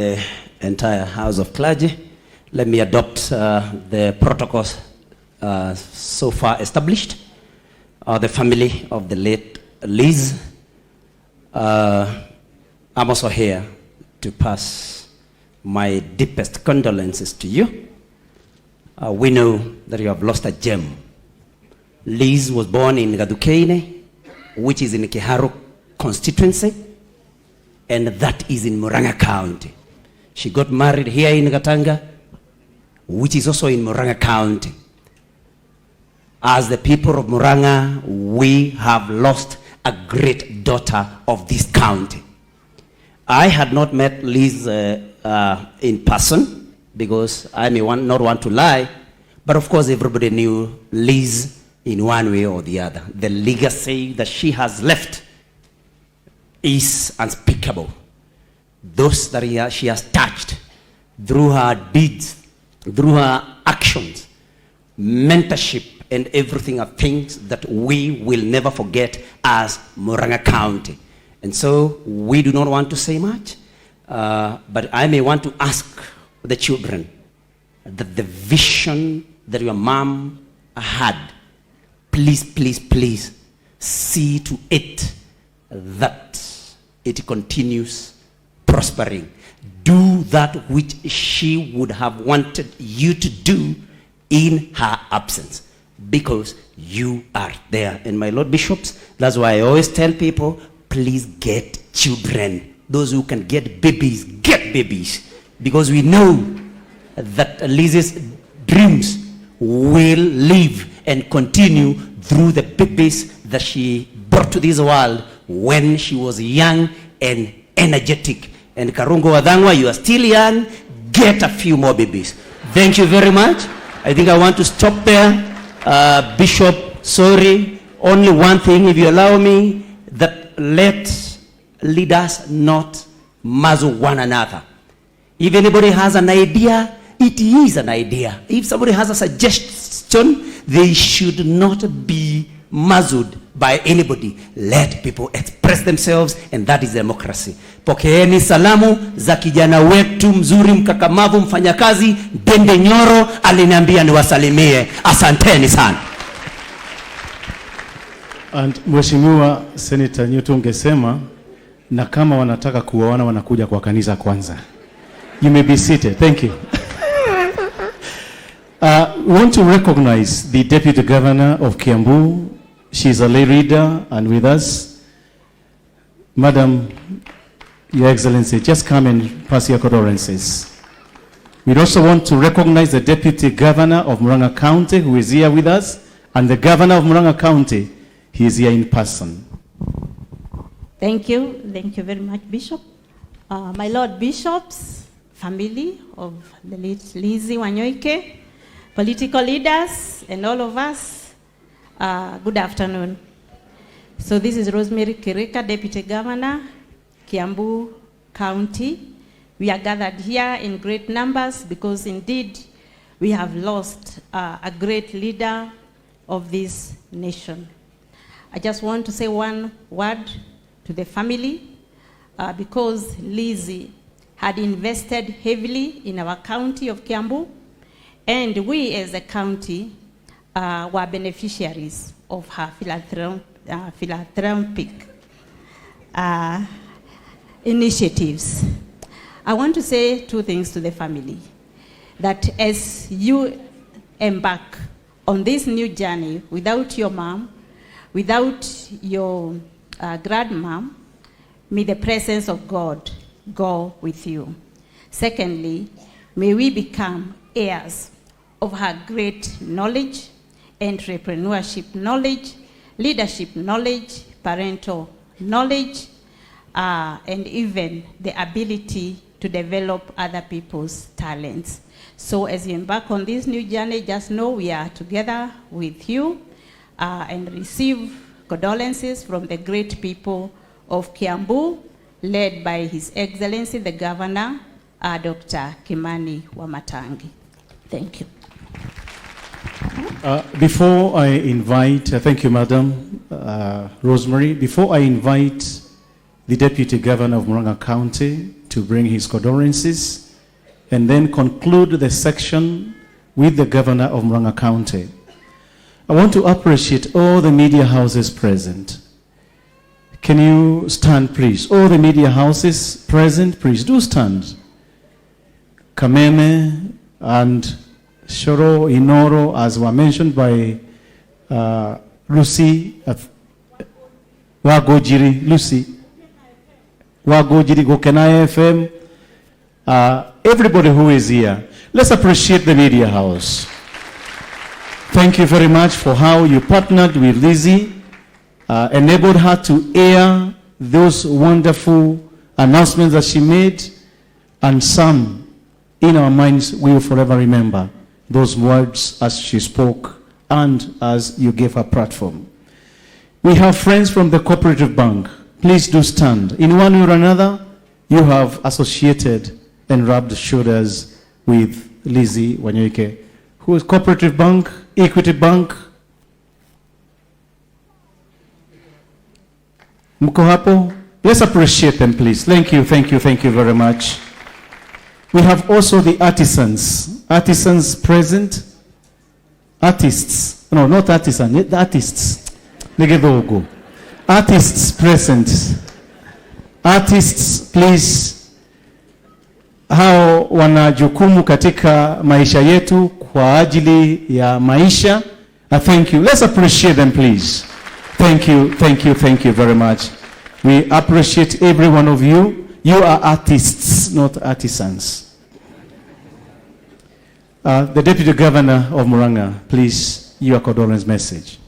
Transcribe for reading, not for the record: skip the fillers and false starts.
The entire House of Clergy, let me adopt the protocols so far established. The family of the late Liz, I'm also here to pass my deepest condolences to you. We know that you have lost a gem. Liz was born in Gadukeine, which is in Kiharu constituency, and that is in Murang County. She got married here in Gatanga, which is also in Murang County. As the people of Murang, we have lost a great daughter of this county. I had not met Liz in person because I may not want to lie, but of course everybody knew Liz in one way or the other. The legacy that she has left is unspeakable. Those that she has touched through her deeds, through her actions, mentorship, and everything are things that we will never forget as Murang County. And so we do not want to say much, but I may want to ask the children that the vision that your mom had, please, please, please see to it that it continues prospering. Do that which she would have wanted you to do in her absence, because you are there. And my Lord Bishops, that's why I always tell people, please get children. Those who can get babies, because we know that Liz's dreams will live and continue through the babies that she brought to this world when she was young and energetic. And Karungo Wadangwa, you are still young, get a few more babies. Thank you very much. I think I want to stop there. Bishop, sorry, only one thing, if you allow me, that let leaders not muzzle one another. If anybody has an idea, it is an idea. If somebody has a suggestion, they should not be muzzled by anybody. Let people express themselves, and that is democracy. Pokeeni salamu za kijana wetu mzuri, mkakamavu, mfanyakazi, Ndindi Nyoro, aliniambia niwasalimie. Asanteni sana. And Mheshimiwa Senator Newton ungesema, na kama wanataka kuoana wanakuja kwa kanisa kwanza. You may be seated. Thank you. We want to recognize the Deputy Governor of Kiambu. She's a lay reader and with us. Madam, Your Excellency, just come and pass your condolences. We also want to recognize the Deputy Governor of Murang County, who is here with us, and the Governor of Murang County, he is here in person. Thank you very much, Bishop. My Lord Bishops, family of the late Lizzie Wanyoike, political leaders, and all of us, good afternoon. So this is Rosemary Kirika, Deputy Governor, Kiambu County. We are gathered here in great numbers because indeed we have lost a great leader of this nation. I just want to say one word to the family because Lizzie had invested heavily in our county of Kiambu, and we as a county were beneficiaries of her philanthropic initiatives. I want to say two things to the family. That as you embark on this new journey without your mom, without your grandmom, may the presence of God go with you. Secondly, may we become heirs of her great knowledge, entrepreneurship knowledge, leadership knowledge, parental knowledge, and even the ability to develop other people's talents. So as you embark on this new journey, just know we are together with you and receive condolences from the great people of Kiambu, led by His Excellency the Governor, Dr. Kimani Wamatangi. Thank you. Before I invite, thank you, Madam Rosemary. Before I invite the Deputy Governor of Murang County to bring his condolences, and then conclude the section with the Governor of Murang County. I want to appreciate all the media houses present. Can you stand, please? All the media houses present, please do stand. Kameme and Shoro, Inoro, as were mentioned by Lucy, Wagojiri, Lucy, Wagojiri, Gokena FM, everybody who is here. Let's appreciate the media house. Thank you very much for how you partnered with Lizzie, enabled her to air those wonderful announcements that she made, and some in our minds we will forever remember those words as she spoke and as you gave her platform. We have friends from the Cooperative Bank. Please do stand. In one way or another, you have associated and rubbed shoulders with Lizzie Wanyoike, who is Cooperative Bank, Equity Bank. Mko hapo? Let's appreciate them, please. Thank you very much. We have also the artisans. Artisans present. Artists. No, not artisan, the artists. Negedogo. Artists present. Artists, please. Hao wana jukumu katika maisha yetu kwa ajili ya maisha. Thank you. Let's appreciate them, please. Thank you very much. We appreciate every one of you. You are artists, not artisans. The Deputy Governor of Murang, please, your condolence message.